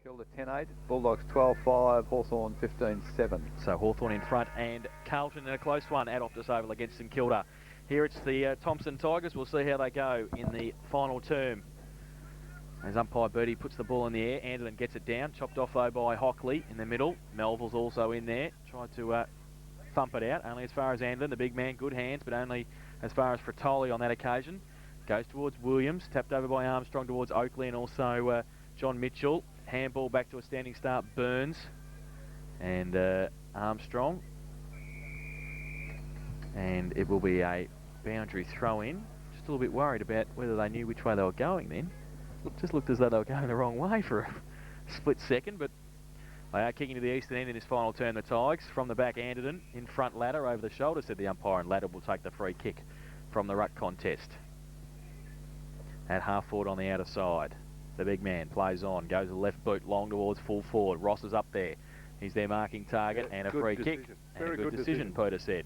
Kilda 10-8, Bulldogs 12-5, Hawthorn 15-7. So Hawthorn in front and Carlton in a close one at Optus Oval against St Kilda. Here it's the Thomson Tigers. We'll see how they go in the final term. As umpire Bertie puts the ball in the air, Anderton gets it down, chopped off though by Hockley in the middle. Melville's also in there, tried to thump it out, only as far as Anderton, the big man, good hands, but only as far as Fratoli on that occasion. Goes towards Williams, tapped over by Armstrong towards Oakley and also John Mitchell. Handball back to a standing start, Burns and Armstrong. And it will be a boundary throw in. Just a little bit worried about whether they knew which way they were going then. Just looked as though they were going the wrong way for a split second, but they are kicking to the eastern end in this final turn, the Tigers. From the back, Anderton, in front, Ladder over the shoulder, said the umpire, and Ladder will take the free kick from the ruck contest. At half forward on the outer side. The big man plays on, goes to the left boot, long towards full forward. Ross is up there. He's their marking target and a free kick. And a good decision, Peter said.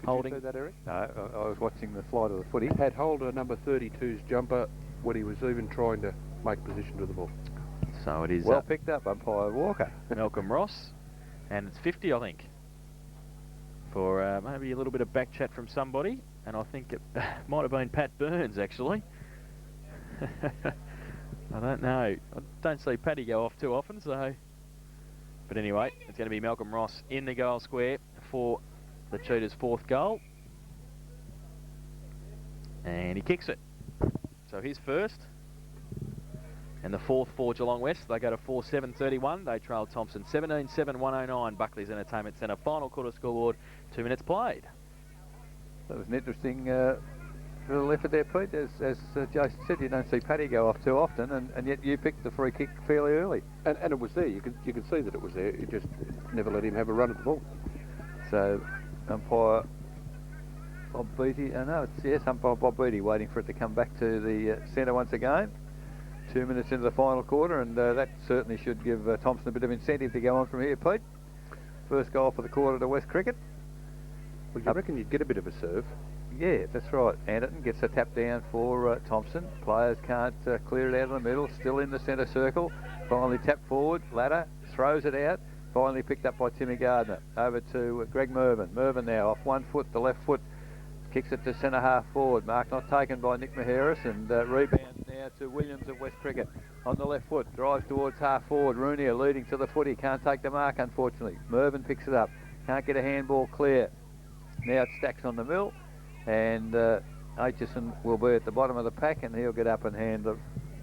Holding. Did you say that, Eric? No, I was watching the flight of the footy. Had Holder number 32's jumper when he was even trying to make position to the ball. So it is well picked up, umpire Walker. Malcolm Ross. And it's 50, I think. For maybe a little bit of back chat from somebody. And I think it might have been Pat Burns, actually. I don't know. I don't see Paddy go off too often, so... But anyway, it's going to be Malcolm Ross in the goal square for the Cheetahs' fourth goal. And he kicks it. So his first. And the fourth for Geelong West. They go to 4-7-31. They trail Thomson 17-7-109. Buckley's Entertainment Centre. Final quarter scoreboard. 2 minutes played. That was an interesting little effort there, Pete. As Jason said, you don't see Paddy go off too often, and yet you picked the free kick fairly early. And it was there. You could see that it was there. You just never let him have a run at the ball. So umpire Bob Beattie, umpire Bob Beattie waiting for it to come back to the centre once again. 2 minutes into the final quarter, and that certainly should give Thomson a bit of incentive to go on from here, Pete. First goal for the quarter to West Cricket. Well, you reckon you'd get a bit of a serve? Yeah, that's right. Anderton gets a tap down for Thomson. Players can't clear it out of the middle. Still in the centre circle. Finally tapped forward. Ladder throws it out. Finally picked up by Timmy Gardner. Over to Greg Mervyn. Mervyn now off 1 foot. The left foot kicks it to centre half forward. Mark not taken by Nick Maheris, and rebound now to Williams of West Cricket. On the left foot. Drives towards half forward. Rooney leading to the footy. Can't take the mark, unfortunately. Mervyn picks it up. Can't get a handball clear. Now it stacks on the mill. And Aitchison will be at the bottom of the pack, and he'll get up and hand the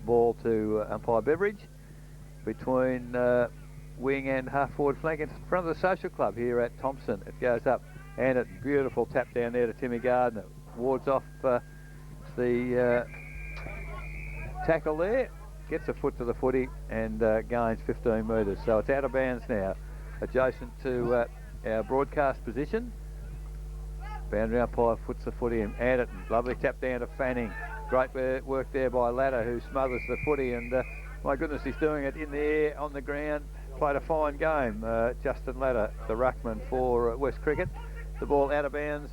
ball to umpire Beveridge between wing and half-forward flank in front of the social club here at Thomson. It goes up, and a beautiful tap down there to Timmy Gardner. Wards off the tackle there, gets a foot to the footy, and gains 15 metres. So it's out of bounds now, adjacent to our broadcast position. Boundary umpire puts the footy in. Anderton, lovely tap down to Fanning. Great work there by Ladder, who smothers the footy, and my goodness, he's doing it in the air, on the ground. Played a fine game. Justin Ladder, the ruckman for West Cricket. The ball out of bounds,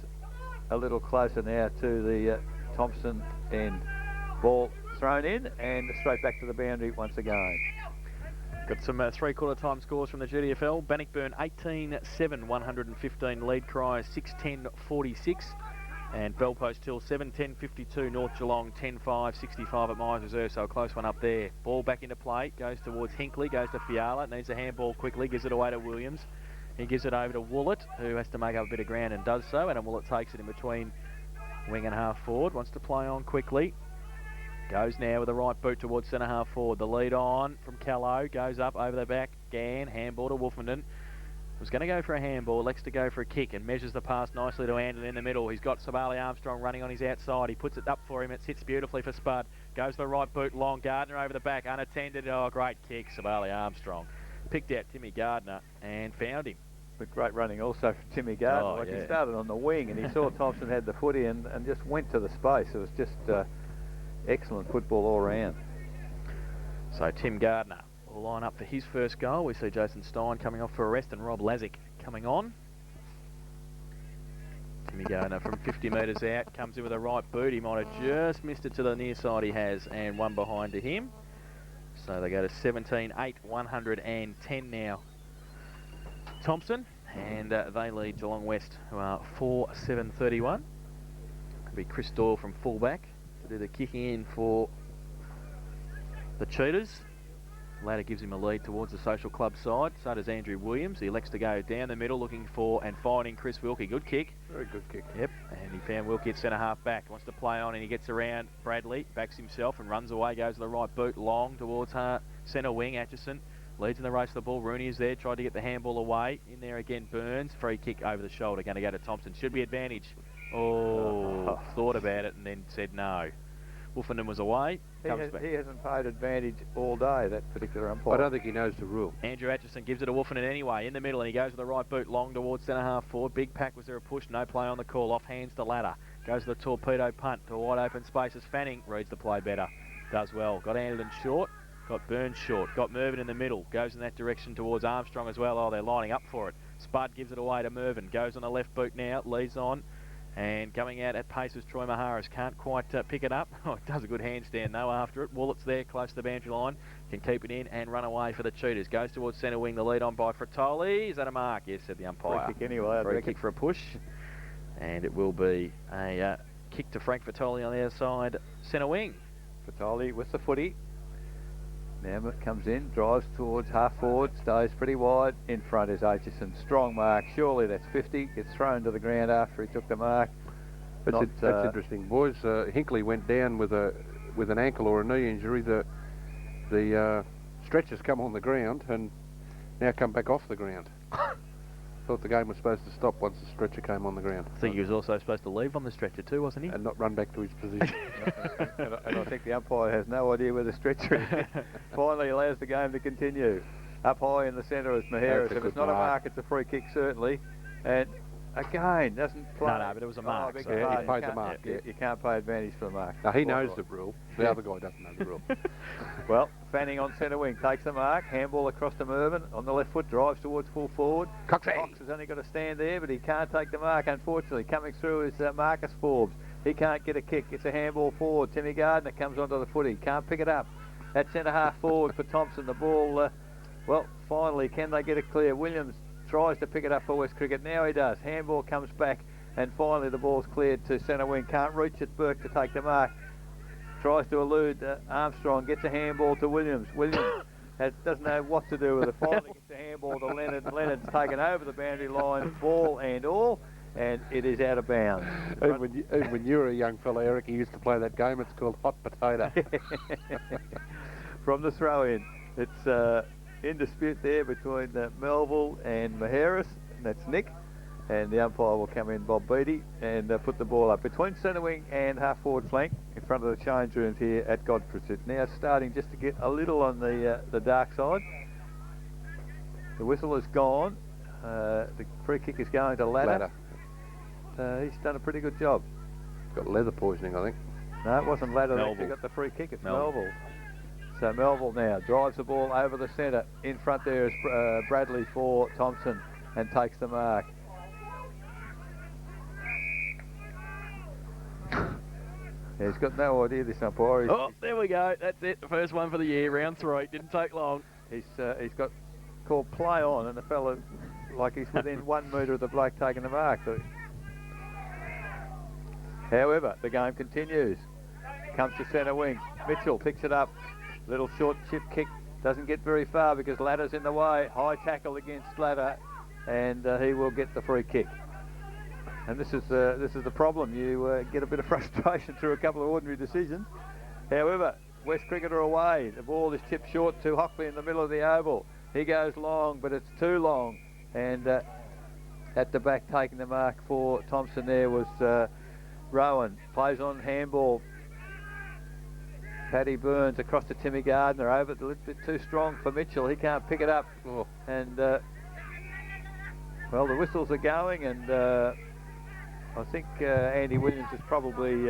a little closer now to the Thomson end. Ball thrown in, and straight back to the boundary once again. Got some three-quarter time scores from the GWFL. Bannockburn 18-7, 115. Lead Cry 6-10-46. And Bellpost Hill 7-10-52. North Geelong 10-5, 65 at Myers Reserve. So a close one up there. Ball back into play. Goes towards Hinkley. Goes to Fiala. Needs a handball quickly. Gives it away to Williams. He gives it over to Woollett, who has to make up a bit of ground and does so. And Woollett takes it in between wing and half forward. Wants to play on quickly. Goes now with the right boot towards centre half forward. The lead on from Callow. Goes up over the back. Gann. Handball to Wolfenden. Was going to go for a handball. Elects to go for a kick and measures the pass nicely to Anderton in the middle. He's got Sabali Armstrong running on his outside. He puts it up for him. It sits beautifully for Spud. Goes the right boot long. Gardner over the back. Unattended. Oh, great kick. Sabali Armstrong. Picked out Timmy Gardner and found him. But great running also from Timmy Gardner. He started on the wing and he saw Thomson had the footy and just went to the space. It was just... excellent football all round. So Tim Gardner will line up for his first goal. We see Jason Stein coming off for a rest and Rob Lazick coming on. Timmy Gardner from 50 metres out comes in with a right boot. He might have just missed it to the near side he has, and one behind to him. So they go to 17-8, 110 now. Thomson, and they lead Geelong West, who are 4-7-31. It'll be Chris Doyle from fullback to do the kicking in for the Cheetahs. Ladder gives him a lead towards the Social Club side. So does Andrew Williams. He elects to go down the middle looking for and finding Chris Wilkie. Good kick. Very good kick. Yep, and he found Wilkie at centre half back. Wants to play on and he gets around Bradley, backs himself and runs away, goes to the right boot, long towards centre wing. Atchison leads in the race to the ball. Rooney is there, tried to get the handball away. In there again, Burns. Free kick over the shoulder, going to go to Thomson. Should be advantage. Oh, thought about it and then said no. Wolfenden was away. He hasn't paid advantage all day, that particular umpire. I don't think he knows the rule. Andrew Atchison gives it to Wolfenden anyway, in the middle, and he goes to the right boot, long towards centre half forward. Big pack, was there a push? No play on the call. Off hands to Ladder. Goes to the torpedo punt to a wide open space as Fanning reads the play better. Does well. Got Anderton short. Got Burns short. Got Mervyn in the middle. Goes in that direction towards Armstrong as well. Oh, they're lining up for it. Spud gives it away to Mervyn. Goes on the left boot now. Leads on. And coming out at pace was Troy Maharis. Can't quite pick it up. Oh, it does a good handstand though after it. Wallet's there close to the boundary line. Can keep it in and run away for the Cheetahs. Goes towards centre wing. The lead on by Fratoli. Is that a mark? Yes, said the umpire. Free kick anyway. Free kick for a push. And it will be a kick to Frank Fratoli on the outside centre wing. Fratoli with the footy. Now it comes in, drives towards half forward, stays pretty wide. In front is Aitchison. Strong mark. Surely that's 50. Gets thrown to the ground after he took the mark. That's interesting, boys. Hinkley went down with an ankle or a knee injury. The stretchers come on the ground and now come back off the ground. Thought the game was supposed to stop once the stretcher came on the ground. I think he was also supposed to leave on the stretcher too, wasn't he? And not run back to his position. and I think the umpire has no idea where the stretcher is. Finally allows the game to continue. Up high in the centre is Maharis. If it's not a mark, it's a free kick certainly. And again, doesn't play. No, but it was a mark. So he paid the mark. You can't pay advantage for the mark. Now he knows the rule. The other guy doesn't know the rule. Well, Fanning on centre wing takes the mark. Handball across to Mervyn on the left foot, drives towards full forward. Cox has only got to stand there, but he can't take the mark. Unfortunately, coming through is Marcus Forbes. He can't get a kick. It's a handball forward. Timmy Gardner comes onto the footy. Can't pick it up. At centre half forward for Thomson. The ball. Well, finally, can they get it clear? Williams tries to pick it up for West Cricket. Now he does. Handball comes back, and finally the ball's cleared to centre wing. Can't reach it. Burke to take the mark. Tries to elude Armstrong. Gets a handball to Williams. Williams doesn't know what to do with it. Finally gets a handball to Leonard. Leonard's taken over the boundary line, ball and all, and it is out of bounds. Even when you were a young fella, Eric, you used to play that game. It's called hot potato. From the throw-in, it's in dispute there between Melville and Maharis, and that's Nick. And the umpire will come in, Bob Beattie, and put the ball up between centre wing and half forward flank in front of the change rooms here at Godfrey's. It's now starting just to get a little on the dark side. The whistle is gone. The free kick is going to Ladder. He's done a pretty good job. Got leather poisoning, I think. No, it wasn't Ladder that Melville. got the free kick. It's Melville. Melville. So Melville now drives the ball over the centre. In front there is Bradley for Thomson and takes the mark. Yeah, he's got no idea, this umpire. Oh, there we go. That's it. The first one for the year, round 3. Didn't take long. He's got called play on, and the fella, like he's within 1 metre of the bloke taking the mark. However, the game continues. Comes to centre wing. Mitchell picks it up. Little short chip kick. Doesn't get very far because Ladder's in the way. High tackle against Ladder, and he will get the free kick. And this is the problem. You get a bit of frustration through a couple of ordinary decisions. However, West Cricket are away. The ball is chipped short to Hockley in the middle of the oval. He goes long, but it's too long. And at the back, taking the mark for Thomson there was Rowan. Plays on handball. Paddy Burns across to Timmy Gardner. Over a little bit too strong for Mitchell. He can't pick it up. Oh. And well, the whistles are going, and I think Andy Williams is probably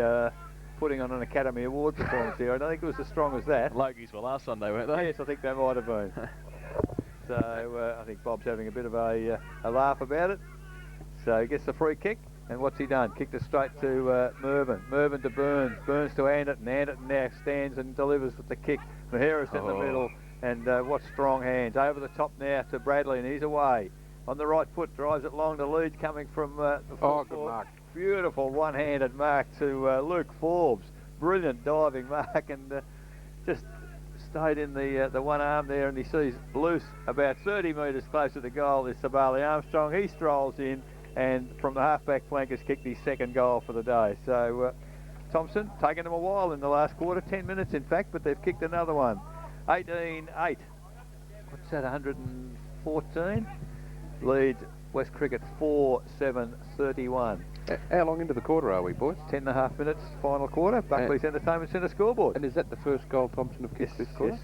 putting on an Academy Award performance here. I don't think it was as strong as that. Logies were last Sunday, weren't they? Yes, I think they might have been. So I think Bob's having a bit of a laugh about it. So he gets the free kick, and what's he done? Kicked it straight to Mervyn. Mervyn to Burns. Burns to Anderton. Anderton now stands and delivers with the kick Harris in the middle, and what strong hands. Over the top now to Bradley, and he's away. On the right foot, drives it long to lead, coming from the full good mark. Beautiful one-handed mark to Luke Forbes. Brilliant diving mark, and just stayed in the one arm there, and he sees loose about 30 metres closer to goal is Sabali Armstrong. He strolls in, and from the half-back flank has kicked his second goal for the day. So Thomson, taking them a while in the last quarter, 10 minutes in fact, but they've kicked another one. 18-8. What's that, 114? Lead West Cricket 4-7-31. How long into the quarter are we, boys? 10.5 minutes, final quarter. Buckley's Entertainment Centre scoreboard. And is that the first goal Thomson have kicked this quarter?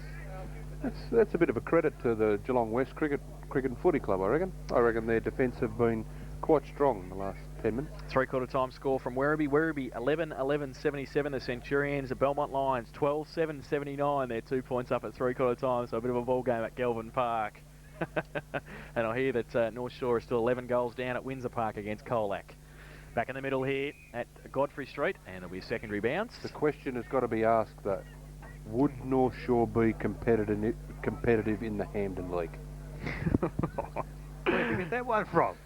Yes. That's a bit of a credit to the Geelong West Cricket and Footy Club, I reckon. I reckon their defence have been quite strong in the last 10 minutes. Three-quarter time score from Werribee. Werribee 11-11-77. The Centurions. The Belmont Lions 12-7-79. They're 2 points up at three-quarter time, so a bit of a ball game at Galvin Park. And I hear that North Shore is still 11 goals down at Windsor Park against Colac. Back in the middle here at Godfrey Street, and there'll be a secondary bounce. The question has got to be asked, though, would North Shore be competitive in the Hampden League? Where'd you get that one from?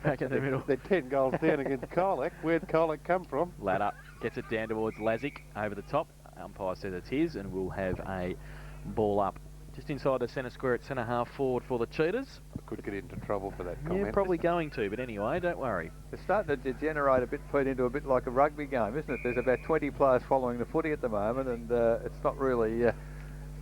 Back in the middle. They're 10 goals down against Colac. Where'd Colac come from? Ladder gets it down towards Lazic over the top. Umpire says it's his, and we'll have a ball up just inside the centre square at centre half forward for the Cheetahs. I could get into trouble for that comment. Yeah, probably going to, but anyway, don't worry. It's starting to degenerate a bit, Pete, into a bit like a rugby game, isn't it? There's about 20 players following the footy at the moment, and it's not really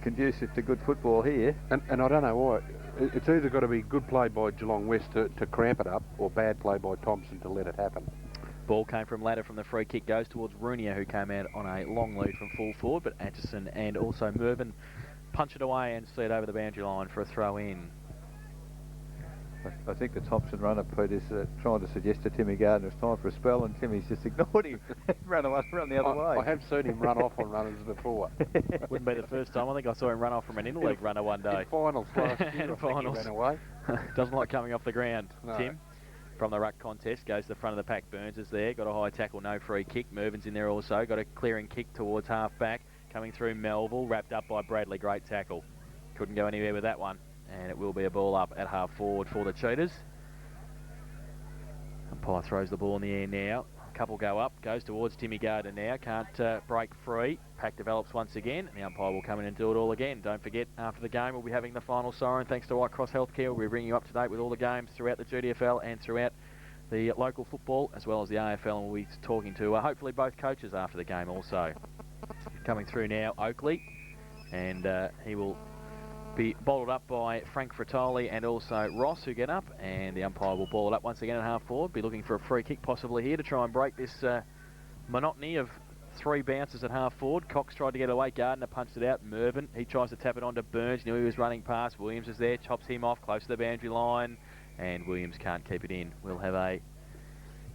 conducive to good football here. And I don't know why. It's either got to be good play by Geelong West to cramp it up, or bad play by Thomson to let it happen. Ball came from Ladder from the free kick, goes towards Runia, who came out on a long lead from full forward, but Atchison and also Mervyn punch it away and see it over the boundary line for a throw in. I think the Thomson runner, Pete, is trying to suggest to Timmy Gardner it's time for a spell, and Timmy's just ignored him. run the other way. I have seen him run off on runners before. Wouldn't be the first time. I think I saw him run off from an interleague runner one day. In finals last year, In I think finals. he ran away. Doesn't like coming off the ground. No. Tim, from the ruck contest, goes to the front of the pack. Burns is there, got a high tackle, no free kick. Mervyn's in there also, got a clearing kick towards half back. Coming through Melville, wrapped up by Bradley, great tackle. Couldn't go anywhere with that one, and it will be a ball up at half forward for the Cheetahs. Umpire throws the ball in the air now. A couple go up, goes towards Timmy Gardner now, can't break free. Pack develops once again. The umpire will come in and do it all again. Don't forget, after the game we'll be having the final siren thanks to White Cross Healthcare. We'll be bringing you up to date with all the games throughout the GWCFL and throughout the local football as well as the AFL, and we'll be talking to hopefully both coaches after the game also. Coming through now, Oakley, and he will be bowled up by Frank Fratoli and also Ross, who get up, and the umpire will ball it up once again at half forward. Be looking for a free kick possibly here to try and break this monotony of 3 bounces at half forward. Cox tried to get away, Gardner punched it out. Mervyn, he tries to tap it onto Burns, knew he was running past. Williams is there, chops him off close to the boundary line, and Williams can't keep it in. We'll have a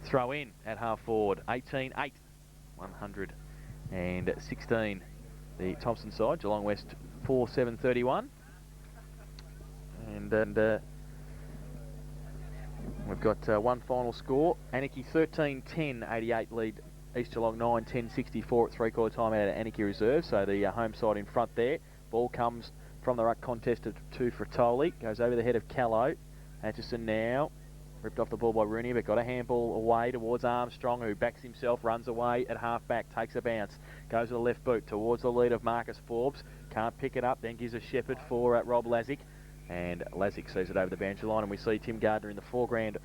throw in at half forward. 18-8, 116. The Thomson side, Geelong West 4-7-31. And we've got one final score. Anarchy 13-10, 88 lead East Geelong 9-10-64 at three-quarter time out of Anarchy Reserve. So the home side in front there. Ball comes from the ruck contest to Fratoli. Goes over the head of Callow. Atchison now. Ripped off the ball by Rooney, but got a handball away towards Armstrong, who backs himself, runs away at half-back, takes a bounce. Goes to the left boot towards the lead of Marcus Forbes. Can't pick it up, then gives a shepherd for Rob Lazic. And Lazic sees it over the boundary line, and we see Tim Gardner in the foreground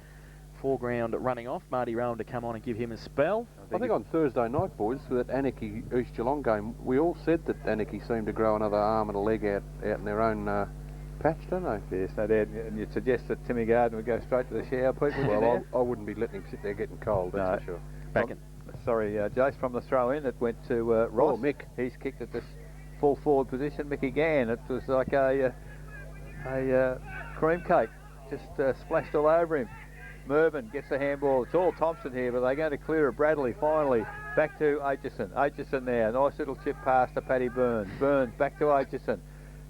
running off. Marty Rowan to come on and give him a spell. I think on Thursday night, boys, for that Anarchy East Geelong game, we all said that Anarchy seemed to grow another arm and a leg out in their own patch, don't they? Yes, they did. And you'd suggest that Timmy Gardner would go straight to the shower, Pete? Well, I wouldn't be letting him sit there getting cold, that's for sure. Jace, from the throw-in, it went to Ross. Oh, Mick. He's kicked at this full forward position. Mickey Gann. It was like a cream cake, just splashed all over him. Mervyn gets the handball. It's all Thomson here, but they're going to clear it. Bradley finally back to Aitchison. Aitchison there, nice little chip pass to Paddy Burns. Burns back to Aitchison,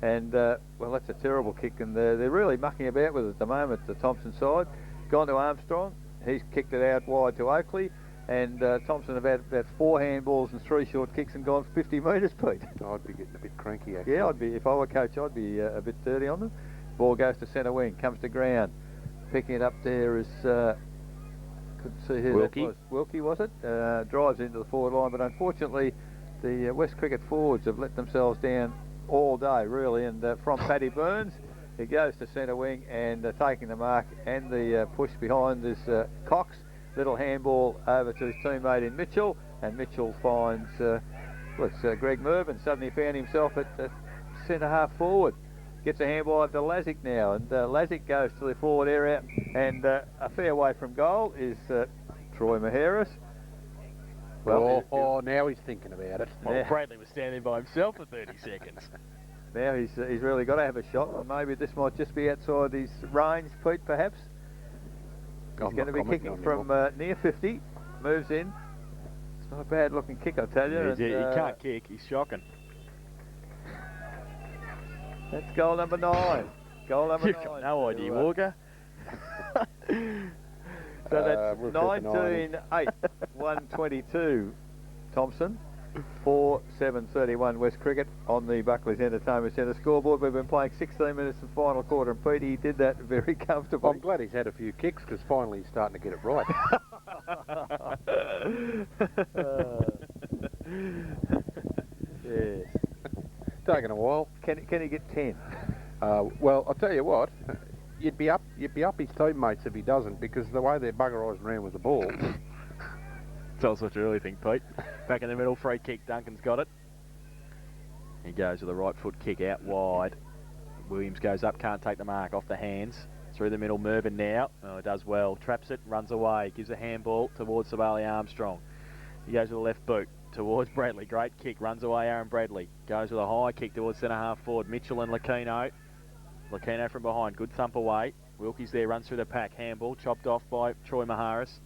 and well, that's a terrible kick, and they're really mucking about with it at the moment. The Thomson side gone to Armstrong. He's kicked it out wide to Oakley. and Thomson have had about 4 handballs and 3 short kicks and gone 50 metres, Pete. I'd be getting a bit cranky, actually. Yeah, if I were coach, I'd be a bit dirty on them. Ball goes to centre wing, comes to ground. Picking it up there is, couldn't see who Wilkie. that was. Wilkie, was it? Drives into the forward line, but unfortunately the West Cricket forwards have let themselves down all day, really, and from Paddy Burns, he goes to centre wing and taking the mark and the push behind is Cox. Little handball over to his teammate in Mitchell, and Mitchell finds Greg Mervyn suddenly found himself at centre half forward. Gets a handball over to Lazic now, and Lazic goes to the forward area, and a fair way from goal is Troy Maheras. Well, now he's thinking about it. Well, Bradley was standing by himself for 30 seconds. Now he's really got to have a shot, and maybe this might just be outside his range, Pete, perhaps. He's going to be kicking from near 50, moves in. It's not a bad looking kick, I tell you. He can't kick, he's shocking. That's goal number 9. Goal number 9. You've got no idea, Walker. So that's 19-8, 122 Thomson, 4-7-31 West Cricket on the Buckley's Entertainment Centre scoreboard. We've been playing 16 minutes of final quarter, and Pete, he did that very comfortably. I'm glad he's had a few kicks, because finally he's starting to get it right. Yes. Taking a while. Can he get 10? Well, I'll tell you what, you'd be up his teammates if he doesn't, because the way they're buggerising around with the ball. Tell us what you really think, Pete. Back in the middle, free kick, Duncan's got it. He goes with a right foot kick out wide. Williams goes up, can't take the mark, off the hands. Through the middle, Mervyn now. Oh, does well, traps it, runs away, gives a handball towards Savali Armstrong. He goes with a left boot towards Bradley. Great kick, runs away Aaron Bradley. Goes with a high kick towards centre half forward. Mitchell and Lucchino. Lucchino from behind, good thump away. Wilkie's there, runs through the pack. Handball chopped off by Troy Maharis.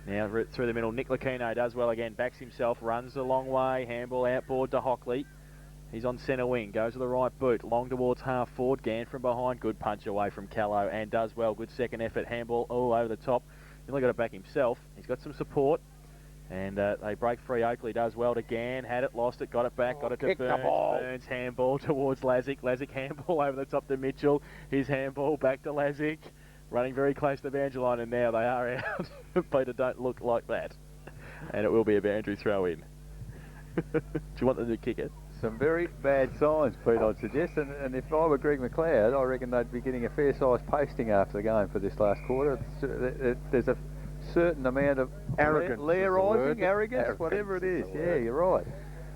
Now through the middle, Nick Lucchino does well again, backs himself, runs a long way. Handball outboard to Hockley. He's on centre wing, goes to the right boot, long towards half forward. Gann from behind, good punch away from Callow and does well. Good second effort, handball all over the top. He's only got to back himself. He's got some support. And they break free. Oakley does well to Gann, had it, lost it, got it back, got it to Burns. Burns handball towards Lazic. Lazic handball over the top to Mitchell. His handball back to Lazic. Running very close to the boundary line, and now they are out. Peter, don't look like that. And it will be a boundary throw in. Do you want them to kick it? Some very bad signs, Pete, I'd suggest. And if I were Greg McLeod, I reckon they'd be getting a fair-sized pasting after the game for this last quarter. There's a certain amount of arrogance, arrogance, whatever it is. Yeah, you're right.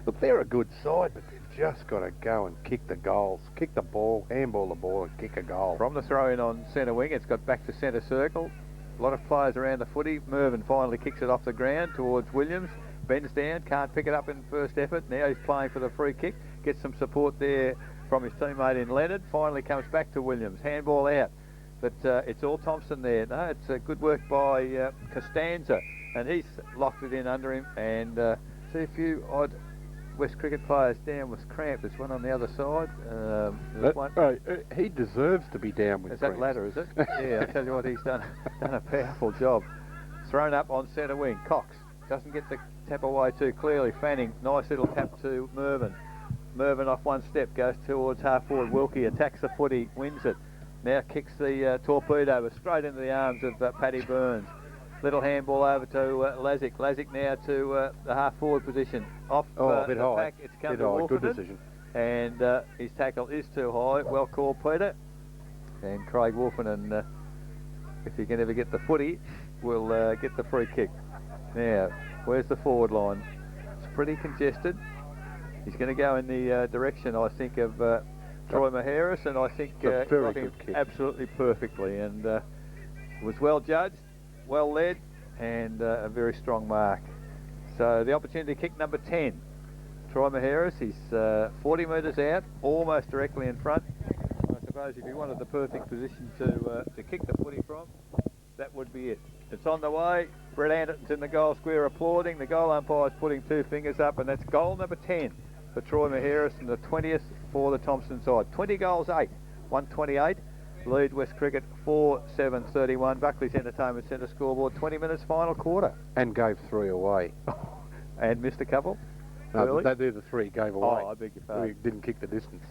Look, they're a good side, but they've just got to go and kick the goals. Kick the ball, handball the ball and kick a goal. From the throw-in on centre wing, it's got back to centre circle. A lot of players around the footy. Mervyn finally kicks it off the ground towards Williams. Bends down, can't pick it up in first effort. Now he's playing for the free kick. Gets some support there from his teammate in Leonard. Finally comes back to Williams. Handball out. But it's all Thomson there. No, it's good work by Costanza. And he's locked it in under him. And see a few odd West Cricket players down with cramp. There's one on the other side. He deserves to be down with cramp. Is that Ladder, is it? Yeah, I tell you what, he's done a powerful job. Thrown up on centre wing. Cox doesn't get the tap away too clearly. Fanning, nice little tap to Mervyn. Mervyn off one step, goes towards half forward. Wilkie attacks the footy, wins it. Now kicks the torpedo straight into the arms of Paddy Burns. Little handball over to Lazic. Lazic now to the half forward position. Off a bit the high. pack. It's come to Wolferton. Good decision. And his tackle is too high. Well called, Peter. And Craig Wolferton, if he can ever get the footy, will get the free kick. Now, where's the forward line? It's pretty congested. He's going to go in the direction, I think, of Troy Maharis, and I think got him absolutely perfectly. And was well judged, well led, and a very strong mark. So the opportunity kick number 10. Troy Maharis, he's 40 metres out, almost directly in front. I suppose if he wanted the perfect position to kick the footy from, that would be it. It's on the way. Brett Anderton's in the goal square applauding. The goal umpire's putting 2 fingers up, and that's goal number 10 for Troy Maharis, and the 20th for the Thomson side. 20 goals, 8. 128. lead West Cricket 4-7-31. Buckley's Entertainment Centre scoreboard, 20 minutes final quarter. And gave 3 away. And missed a couple? No, they're the 3 gave away. Oh, I beg your pardon. We didn't kick the distance.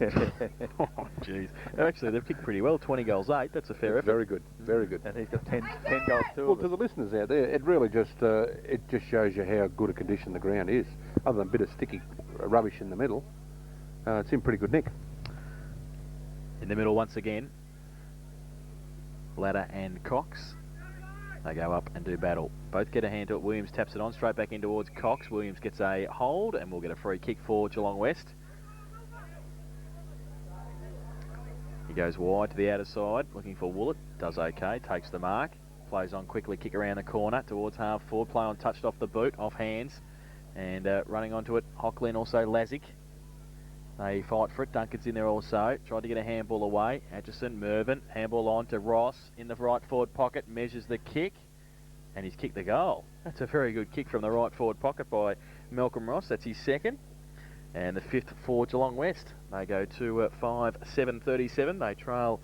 Oh, jeez. Actually, they've kicked pretty well. 20 goals, 8. That's a fair effort. Very good. Very good. And he's got 10 goals too. Well, to the listeners out there, it really just shows you how good a condition the ground is. Other than a bit of sticky rubbish in the middle, it's in pretty good nick. In the middle once again, Ladder and Cox. They go up and do battle. Both get a hand to it. Williams taps it on straight back in towards Cox. Williams gets a hold and we'll get a free kick for Geelong West. He goes wide to the outer side, looking for Woolett. Does okay, takes the mark. Plays on quickly, kick around the corner towards half forward. Play on, touched off the boot, off hands. And running onto it, Hockley and also Lazic. They fight for it. Duncan's in there also. Tried to get a handball away. Atchison, Mervyn. Handball on to Ross in the right forward pocket. Measures the kick. And he's kicked the goal. That's a very good kick from the right forward pocket by Malcolm Ross. That's his second. And the 5th for Geelong West. They go to 5-7-37. They trail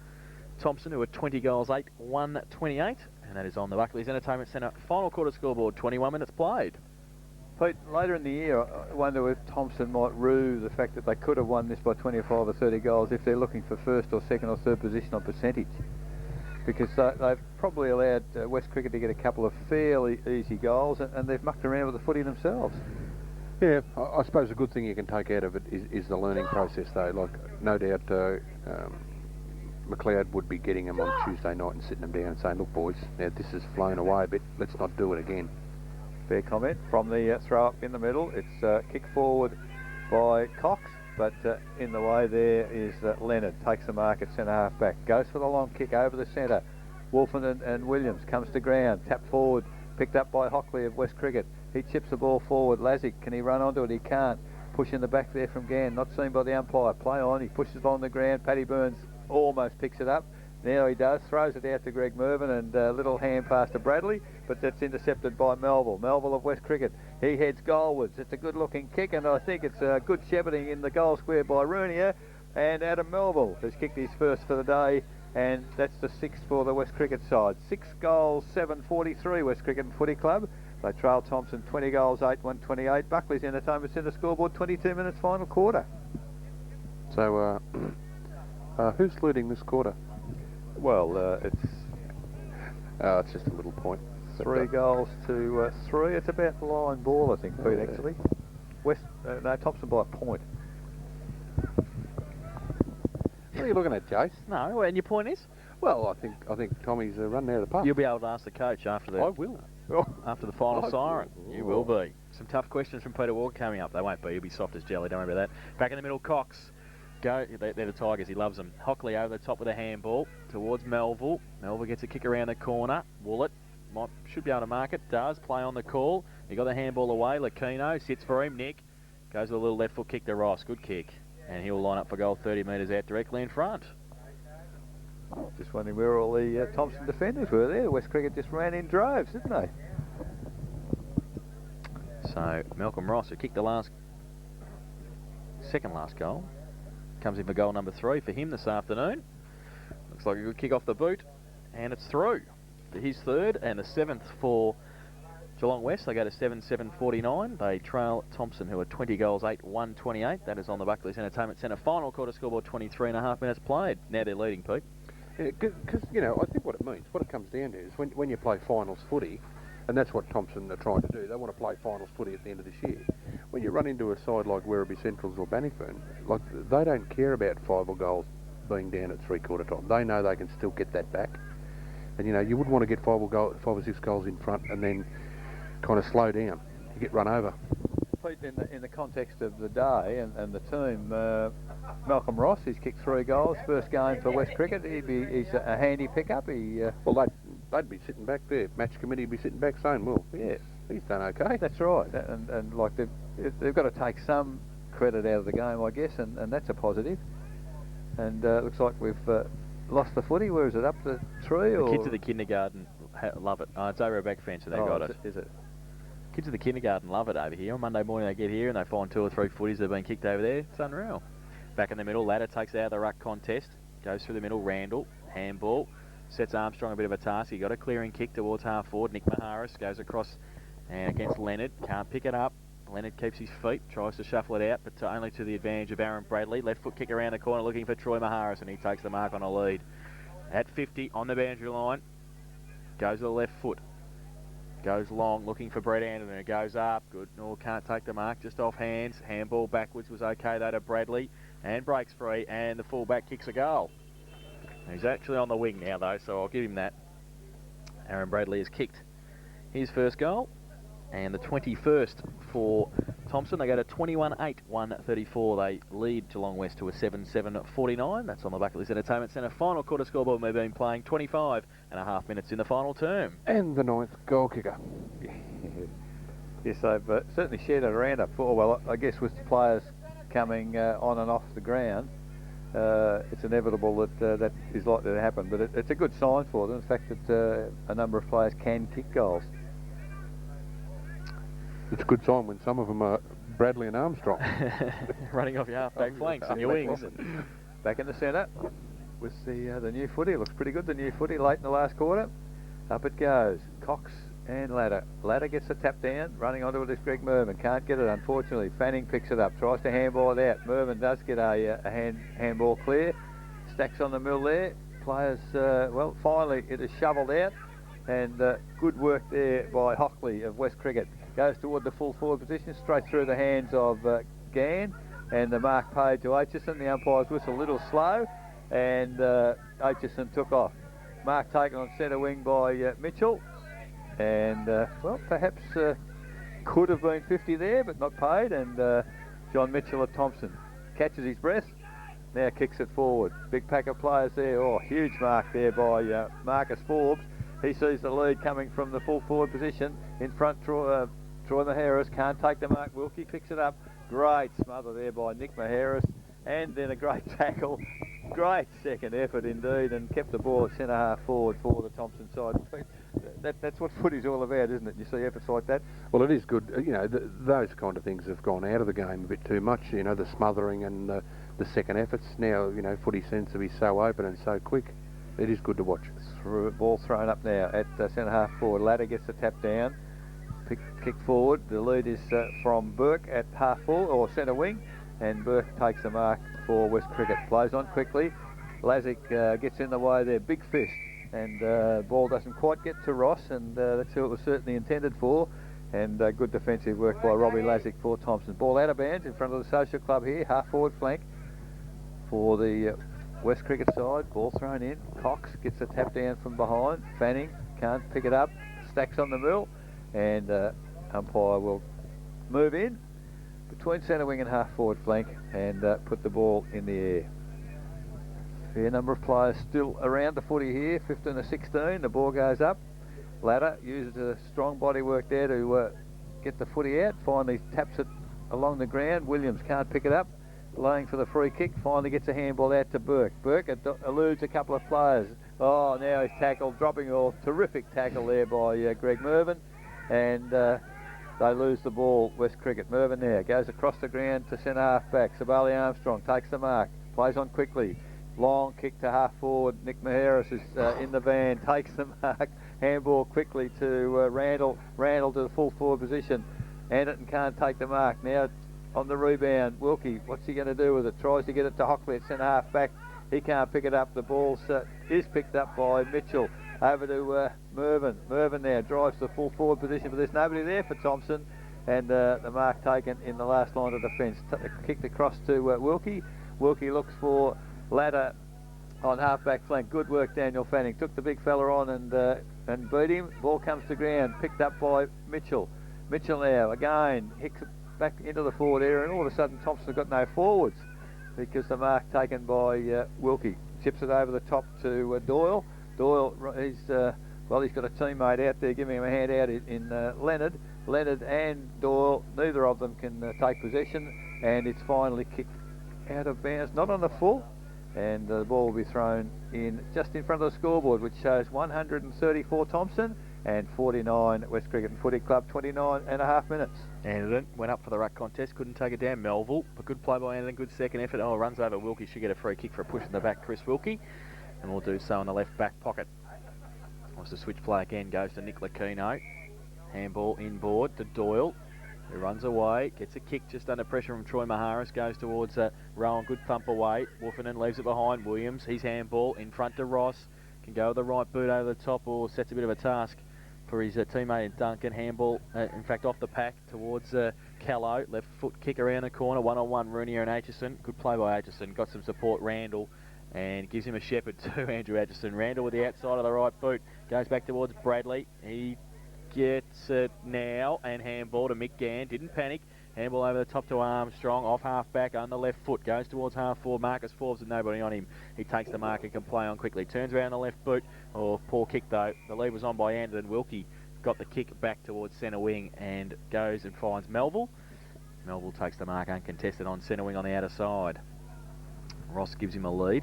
Thomson, who are 20 goals, 8, 128. And that is on the Buckley's Entertainment Centre final quarter scoreboard. 21 minutes played. Pete, later in the year, I wonder if Thomson might rue the fact that they could have won this by 25 or 30 goals if they're looking for first or second or third position on percentage. Because they've probably allowed West Cricket to get a couple of fairly easy goals and they've mucked around with the footy themselves. Yeah, I suppose a good thing you can take out of it is the learning process, though. Like, no doubt McLeod would be getting them on Tuesday night and sitting them down and saying, look, boys, now this has flown away a bit, let's not do it again. Fair comment. From the throw up in the middle, it's kick forward by Cox, but in the way there is Leonard. Takes the mark at centre half back. Goes for the long kick over the centre. Wolfen and Williams comes to ground. Tap forward. Picked up by Hockley of West Cricket. He chips the ball forward. Lazic, can he run onto it? He can't. Push in the back there from Gann. Not seen by the umpire. Play on. He pushes it on the ground. Paddy Burns almost picks it up. Now he does, throws it out to Greg Mervyn and a little hand pass to Bradley, but that's intercepted by Melville. Melville of West Cricket. He heads goalwards. It's a good looking kick and I think it's a good shepherding in the goal square by Roonier, and Adam Melville has kicked his first for the day, and that's the 6th for the West Cricket side. 6 goals, 7-43 West Cricket and Footy Club. They trail Thomson 20 goals, 8, 128. Buckley's Entertainment Centre scoreboard, 22 minutes final quarter. So who's leading this quarter? Well, it's just a little point. 3 goals to 3. It's about line ball, I think, Pete, actually. No, Thomson by a point. What are you looking at, Jace? No, and your point is? Well, I think Tommy's running out of the park. You'll be able to ask the coach after the... I will. After the final siren. Will. You will be. Some tough questions from Peter Walker coming up. They won't be. He'll be soft as jelly. Don't worry about that. Back in the middle, Cox. They're the Tigers, he loves them. Hockley over the top with a handball towards Melville. Melville gets a kick around the corner. Woolett should be able to mark it. Does. Play on the call. He got the handball away. Lakino sits for him. Nick goes with a little left foot kick to Ross. Good kick. And he'll line up for goal 30 metres out directly in front. Just wondering where all the Thomson defenders were there. West Cricket just ran in droves, didn't they? So Malcolm Ross, who kicked the second last goal, comes in for goal number 3 for him this afternoon. Looks like a good kick off the boot, and it's through. His 3rd and the 7th for Geelong West. They go to 7-7-49. They trail Thomson, who are 20 goals, 8, 128. That is on the Buckley's Entertainment Centre final quarter scoreboard, 23.5 minutes played. Now they're leading, Pete. Because, I think what it means, what it comes down to is when you play finals footy, and that's what Thomson are trying to do. They want to play finals footy at the end of this year. When you run into a side like Werribee Centrals or Bannockburn, like, they don't care about 5 goals being down at three-quarter time. They know they can still get that back. And, you wouldn't want to get 5 or 6 goals in front and then kind of slow down. You get run over. Pete, in the context of the day and the team, Malcolm Ross, he's kicked 3 goals. First game for West Cricket. He's a handy pickup. Well, they'd be sitting back there. Match committee would be sitting back saying, well, yeah, he's done okay. That's right. And like they've got to take some credit out of the game, I guess, and that's a positive. And it looks like we've lost the footy. Where is it? Up the tree? The kids at the kindergarten love it. It's over a back fence and they got it. Is it? Kids at the kindergarten love it over here. On Monday morning they get here and they find 2 or 3 footies that have been kicked over there. It's unreal. Back in the middle, Ladder takes out of the ruck contest. Goes through the middle, Randall, handball. Sets Armstrong a bit of a task. He got a clearing kick towards half forward. Nick Maharis goes across and against Leonard. Can't pick it up. Leonard keeps his feet, tries to shuffle it out, but only to the advantage of Aaron Bradley. Left foot kick around the corner looking for Troy Maharis, and he takes the mark on a lead. At 50 on the boundary line. Goes to the left foot. Goes long, looking for Brett Anderton. It goes up. Good. No, can't take the mark. Just off hands. Handball backwards was okay, though, to Bradley. And breaks free, and the fullback kicks a goal. He's actually on the wing now, though, so I'll give him that. Aaron Bradley has kicked his first goal. And the 21st for Thomson. They go to 21-8, 134. They lead Geelong West to a 7-7-49. That's on the Bucket List Entertainment Centre. Final quarter scoreboard. We've been playing 25.5 minutes in the final term. And the 9th goal kicker. Yes, they've certainly shared it around up for. Well, I guess with the players coming on and off the ground, it's inevitable that that is likely to happen. But it's a good sign for them, the fact that a number of players can kick goals. It's a good sign when some of them are Bradley and Armstrong. Running off your half-back flanks and your wings. Back in the centre with the new footy. Looks pretty good, the new footy, late in the last quarter. Up it goes. Cox and Ladder. Ladder gets the tap down. Running onto it is Greg Mervyn. Can't get it, unfortunately. Fanning picks it up. Tries to handball it out. Mervyn does get a handball clear. Stacks on the mill there. Players, well, finally it is shovelled out. And good work there by Hockley of West Cricket. Goes toward the full forward position, straight through the hands of Gann, and the mark paid to Aitchison. The umpire's whistle a little slow, and Aitchison took off. Mark taken on centre wing by Mitchell, and well, perhaps could have been 50 there, but not paid. And John Mitchell of Thomson catches his breath, now kicks it forward. Big pack of players there. Oh, huge mark there by Marcus Forbes. He sees the lead coming from the full forward position. In front, Troy Maharis can't take the mark. Wilkie picks it up. Great smother there by Nick Maharis. And then a great tackle. Great second effort indeed, and kept the ball at centre half forward for the Thomson side. That's what footy's all about, isn't it? You see efforts like that. Well, it is good. You know, those kind of things have gone out of the game a bit too much. You know, the smothering and the second efforts. Now, you know, footy seems to be so open and so quick. It is good to watch. Ball thrown up now at centre half forward. Ladder gets the tap down. Kick forward. The lead is from Burke at half full or centre wing, and Burke takes the mark for West Cricket. Plays on quickly. Lazic gets in the way there. Big fist, and ball doesn't quite get to Ross, and that's who it was certainly intended for. And good defensive work by Robbie Lazic for Thomson. Ball out of bounds in front of the Social Club here. Half forward flank for the West Cricket side. Ball thrown in. Cox gets a tap down from behind. Fanning can't pick it up. Stacks on the mill, and umpire will move in between centre wing and half forward flank and put the ball in the air. Fair number of players still around the footy here. 15 to 16. The ball goes up. Ladder uses a strong body work there to get the footy out. Finally taps it along the ground. Williams can't pick it up. Laying for the free kick, finally gets a handball out to Burke. Burke eludes a couple of players. Oh, now he's tackled, dropping off. Terrific tackle there by Greg Mervyn, and they lose the ball, West Cricket. Mervyn now goes across the ground to centre half back. Sabali Armstrong takes the mark, plays on quickly. Long kick to half forward. Nick Maharis is in the van, takes the mark. Handball quickly to Randall. Randall to the full forward position. Anderton can't take the mark. Now on the rebound, Wilkie, what's he going to do with it? Tries to get it to Hockley at centre half back. He can't pick it up. The ball is picked up by Mitchell. Over to Mervyn. Mervyn now drives the full forward position, but there's nobody there for Thomson. And the mark taken in the last line of defence. Kicked across to Wilkie. Wilkie looks for Ladder on half-back flank. Good work, Daniel Fanning. Took the big fella on and beat him. Ball comes to ground. Picked up by Mitchell. Mitchell now, again, hits it back into the forward area, and all of a sudden Thomson's got no forwards because the mark taken by Wilkie. Chips it over the top to Doyle. Doyle, he's got a teammate out there giving him a hand out in Leonard. Leonard and Doyle, neither of them can take possession, and it's finally kicked out of bounds, not on the full, and the ball will be thrown in just in front of the scoreboard, which shows 134 Thomson and 49 West Cricket and Footy Club, 29 and a half minutes. Anderton went up for the ruck contest, couldn't take it down. Melville, but good play by Anderton, good second effort. Oh, runs over Wilkie, should get a free kick for a push in the back, Chris Wilkie, and will do so in the left back pocket. Wants to switch play again, goes to Nick Lucchino. Handball inboard to Doyle, who runs away, gets a kick just under pressure from Troy Maharis, goes towards Rowan, good thump away. Wolfernan leaves it behind Williams, his handball in front to Ross, can go with the right boot over the top, or sets a bit of a task for his teammate Duncan. Handball, in fact, off the pack towards Callow. Left foot kick around the corner, one-on-one Rooney and Aitchison. Good play by Aitchison, got some support Randall, and gives him a shepherd to Andrew Aitchison. Randall with the outside of the right boot, goes back towards Bradley. He gets it now, and handball to Mick Gann, didn't panic. Handball over the top to Armstrong, off half back on the left foot, goes towards half forward. Marcus Forbes with nobody on him. He takes the mark and can play on quickly. Turns around the left boot. Oh, poor kick though. The lead was on by Anderton. Wilkie got the kick back towards centre wing and goes and finds Melville. Melville takes the mark uncontested on centre wing on the outer side. Ross gives him a lead.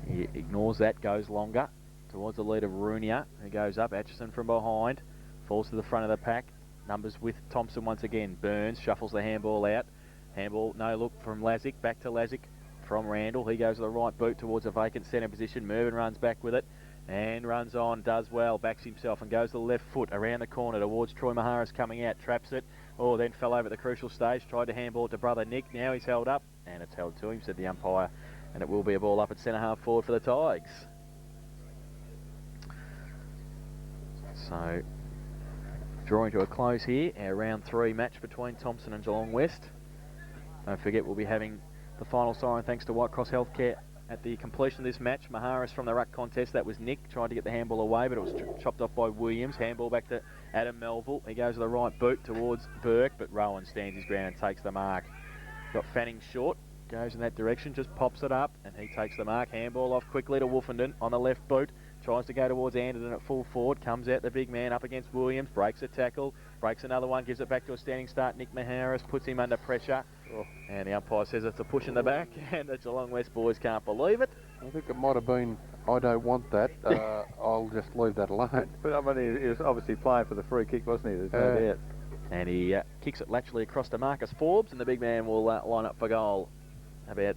He ignores that, goes longer towards the lead of Runia, who goes up. Aitchison from behind, falls to the front of the pack. Numbers with Thomson once again. Burns shuffles the handball out. Handball, no look from Lazic. Back to Lazic from Randall. He goes to the right boot towards a vacant centre position. Mervyn runs back with it and runs on, does well, backs himself and goes to the left foot around the corner towards Troy Maharis coming out. Traps it. Oh, then fell over at the crucial stage. Tried to handball to brother Nick. Now he's held up, and it's held to him, said the umpire. And it will be a ball up at centre half forward for the Tigers. So, drawing to a close here, our round 3 match between Thomson and Geelong West. Don't forget, we'll be having the final siren thanks to White Cross Healthcare at the completion of this match. Maharis from the ruck contest, that was Nick, tried to get the handball away, but it was chopped off by Williams. Handball back to Adam Melville. He goes to the right boot towards Burke, but Rowan stands his ground and takes the mark. Got Fanning short, goes in that direction, just pops it up, and he takes the mark. Handball off quickly to Wolfenden on the left boot. Tries to go towards Anderton at full forward. Comes out the big man up against Williams. Breaks a tackle. Breaks another one. Gives it back to a standing start. Nick Maharis puts him under pressure. Oh. And the umpire says it's a push in the back. And the Geelong West boys can't believe it. I think it might have been, I don't want that. I'll just leave that alone. But I mean, he was obviously playing for the free kick, wasn't he? There's no doubt. And he kicks it laterally across to Marcus Forbes. And the big man will line up for goal about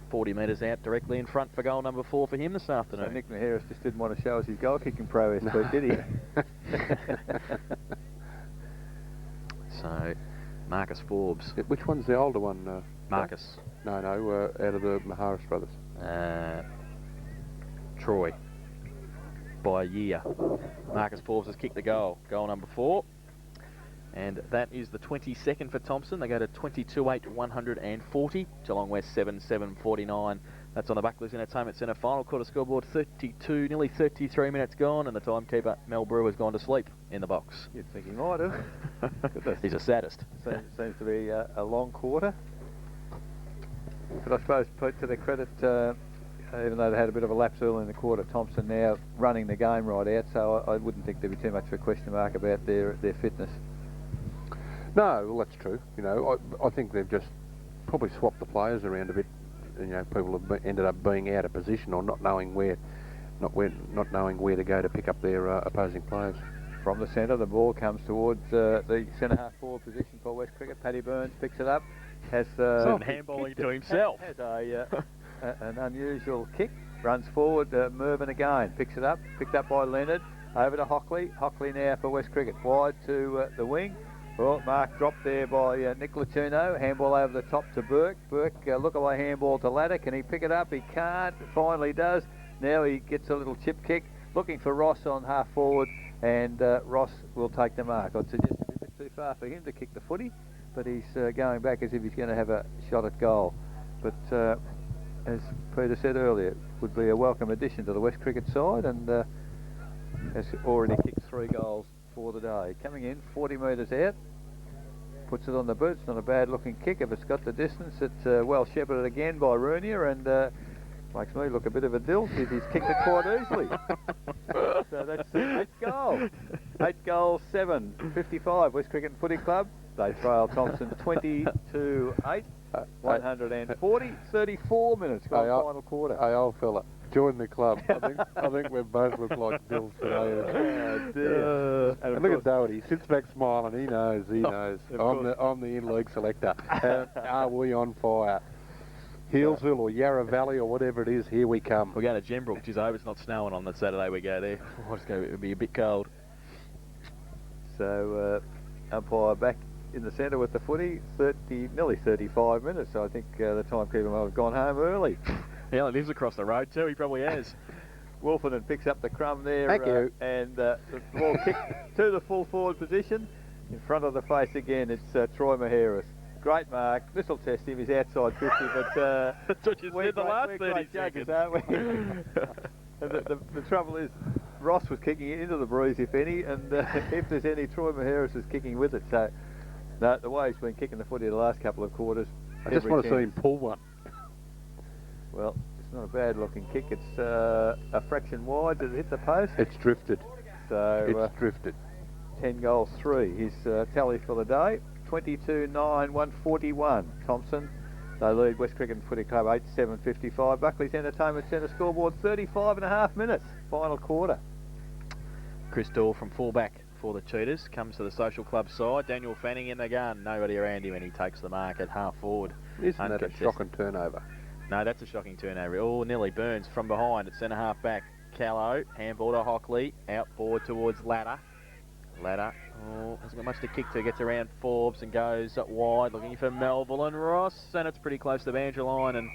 40 metres out, directly in front for goal number 4 for him this afternoon. So Nick Maharis just didn't want to show us his goal-kicking prowess, did he? So, Marcus Forbes. Which one's the older one? Marcus. No, out of the Maharis brothers. Troy. By a year. Marcus Forbes has kicked the goal. Goal number 4. And that is the 22nd for Thomson. They go to 22-8-140. Geelong West 7-7-49. That's on the Buckley's Entertainment Centre final quarter scoreboard. 32, nearly 33 minutes gone, and the timekeeper Mel Brewer has gone to sleep in the box. You'd think he might have. He's a sadist. Seems to be a long quarter. But I suppose, put to their credit, even though they had a bit of a lapse early in the quarter, Thomson now running the game right out, so I wouldn't think there'd be too much of a question mark about their fitness. No, well, that's true. You know, I think they've just probably swapped the players around a bit. You know, people have ended up being out of position or not knowing where to go to pick up their opposing players. From the centre, the ball comes towards the centre half forward position for West Cricket. Paddy Burns picks it up. Has handballing to himself. Has an unusual kick. Runs forward. Mervyn again picks it up. Picked up by Leonard. Over to Hockley. Hockley now for West Cricket. Wide to the wing. Well, mark dropped there by Nick Latuno. Handball over the top to Burke. Burke, look away handball to Ladder. Can he pick it up? He can't. Finally does. Now he gets a little chip kick. Looking for Ross on half forward, and Ross will take the mark. I'd suggest it's a bit too far for him to kick the footy, but he's going back as if he's going to have a shot at goal. But as Peter said earlier, it would be a welcome addition to the West Cricket side, and has already kicked 3 goals for the day. Coming in 40 metres out, puts it on the boot. It's not a bad looking kick if it's got the distance. It's well shepherded again by Runia, and makes me look a bit of a dill. He's kicked it quite easily. So that's 8 goals. 8 goals, 7. 55 West Cricket and Footy Club. They trail Thomson 20-8. 140. 34 minutes. Final quarter. Hey, old fella. Join the club. I think we both look like Bills today. Oh, dear. And look at Doherty. He sits back smiling. He knows. He knows. I'm the in-league selector. Are we on fire? Healesville or Yarra Valley or whatever it is, here we come. We're going to Gembrook. Geez, I hope it's not snowing on that Saturday we go there. It'll be a bit cold. So, umpire back in the centre with the footy, nearly 35 minutes. So I think the timekeeper might have gone home early. He only lives across the road too, he probably has. Wolfenden picks up the crumb there. Thank you. And the ball kicked to the full forward position. In front of the face again, it's Troy Maheras. Great mark. This will test him. He's outside 50, but that's what you said the last 30 seconds, aren't we? And the trouble is, Ross was kicking it into the breeze, if any, and if there's any, Troy Maheras is kicking with it. So, no, the way he's been kicking the footy the last couple of quarters. I just want to see him pull one. Well, it's not a bad-looking kick. It's a fraction wide. Did it hit the post? It's drifted. So it's drifted. 10 goals, 3. His tally for the day. 22-9-141. Thomson, they lead West Cricket and Footy Club 8-7-55. Buckley's Entertainment Centre scoreboard 35.5 minutes. Final quarter. Chris Daw from fullback for the Cheetahs comes to the social club side. Daniel Fanning in the gun. Nobody around him, and he takes the mark at half forward. Isn't that a shocking turnover? No, that's a shocking turnover. Oh, Nelly Burns from behind at centre half back. Callow, handball to Hockley, out forward towards Ladder. Ladder, hasn't got much to kick to, gets around Forbes and goes wide, looking for Melville and Ross, and it's pretty close to the boundary line, and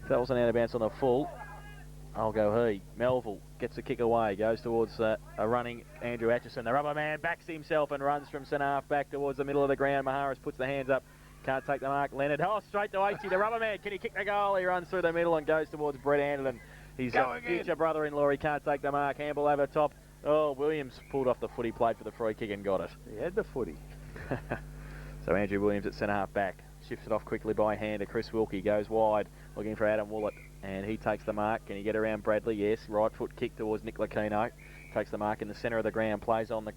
if that wasn't out of bounds on the full, I'll go he. Melville gets the kick away, goes towards a running Andrew Atchison. The rubber man backs himself and runs from centre half back towards the middle of the ground. Maharis puts the hands up, can't take the mark. Leonard, straight to H. The rubber man, can he kick the goal? He runs through the middle and goes towards Brett Anderton. His future brother-in-law, he can't take the mark. Handball over top. Oh, Williams pulled off the footy, played for the free kick and got it. He had the footy. So Andrew Williams at centre half back. Shifted off quickly by hand to Chris Wilkie. Goes wide, looking for Adam Woolett. And he takes the mark. Can he get around Bradley? Yes. Right foot kick towards Nick Lacino. Takes the mark in the centre of the ground. Plays on the...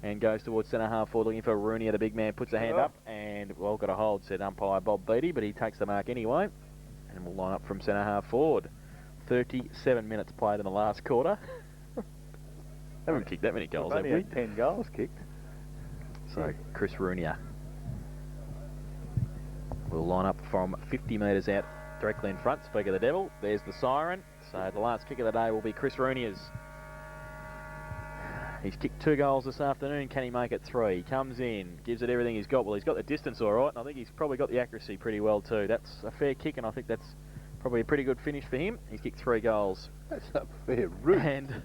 and goes towards centre half forward, looking for Rooney. The big man puts a hand up. And, well, got a hold, said umpire Bob Beattie. But he takes the mark anyway. And we'll line up from centre half forward. 37 minutes played in the last quarter. Haven't kicked that many goals, have we? Only 10 goals kicked. So, Chris Rooney will line up from 50 metres out directly in front. Speak of the devil, there's the siren. So the last kick of the day will be Chris Rooney's. He's kicked 2 goals this afternoon. Can he make it 3? He comes in, gives it everything he's got. Well, he's got the distance all right, and I think he's probably got the accuracy pretty well too. That's a fair kick, and I think that's probably a pretty good finish for him. He's kicked 3 goals. That's a fair route. And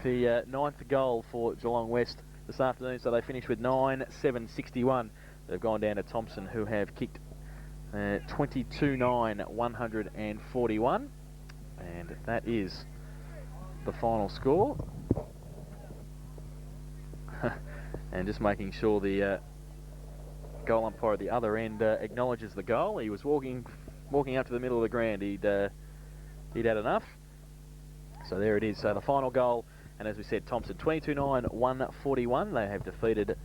the 9th goal for Geelong West this afternoon, so they finish with 9-7-61. They've gone down to Thomson, who have kicked 22-9-141, and that is the final score. And just making sure the goal umpire at the other end acknowledges the goal. He was walking up to the middle of the ground. He'd had enough. So there it is. So the final goal. And as we said, Thomson 22-9-141. They have defeated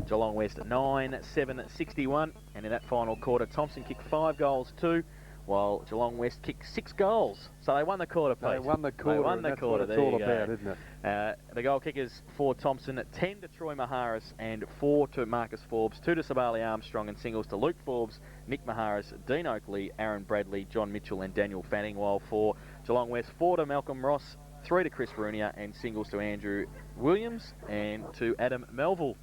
Geelong West 9-7-61. And in that final quarter, Thomson kicked 5 goals too, while Geelong West kicked 6 goals. So they won the quarter, Pete. They won the quarter. They won the quarter. That's what it's all about, isn't it? The goal kickers for Thomson, 10 to Troy Maharis and 4 to Marcus Forbes, 2 to Sabali Armstrong, and singles to Luke Forbes, Nick Maharis, Dean Oakley, Aaron Bradley, John Mitchell and Daniel Fanning, while for Geelong West, 4 to Malcolm Ross, 3 to Chris Rooney, and singles to Andrew Williams and to Adam Melville.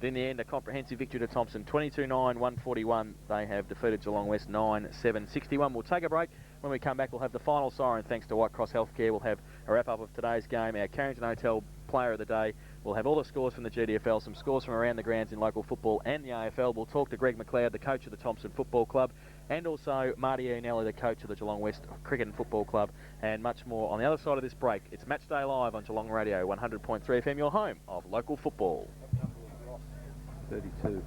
In the end, a comprehensive victory to Thomson, 22-9-141. They have defeated Geelong West 9-7-61. We'll take a break. When we come back, we'll have the final siren thanks to White Cross Healthcare. We'll have a wrap-up of today's game, our Carrington Hotel Player of the Day. We'll have all the scores from the GDFL, some scores from around the grounds in local football and the AFL. We'll talk to Greg McLeod, the coach of the Thomson Football Club, and also Marty Ianelli, the coach of the Geelong West Cricket and Football Club, and much more on the other side of this break. It's Matchday Live on Geelong Radio 100.3 FM, your home of local football. 32.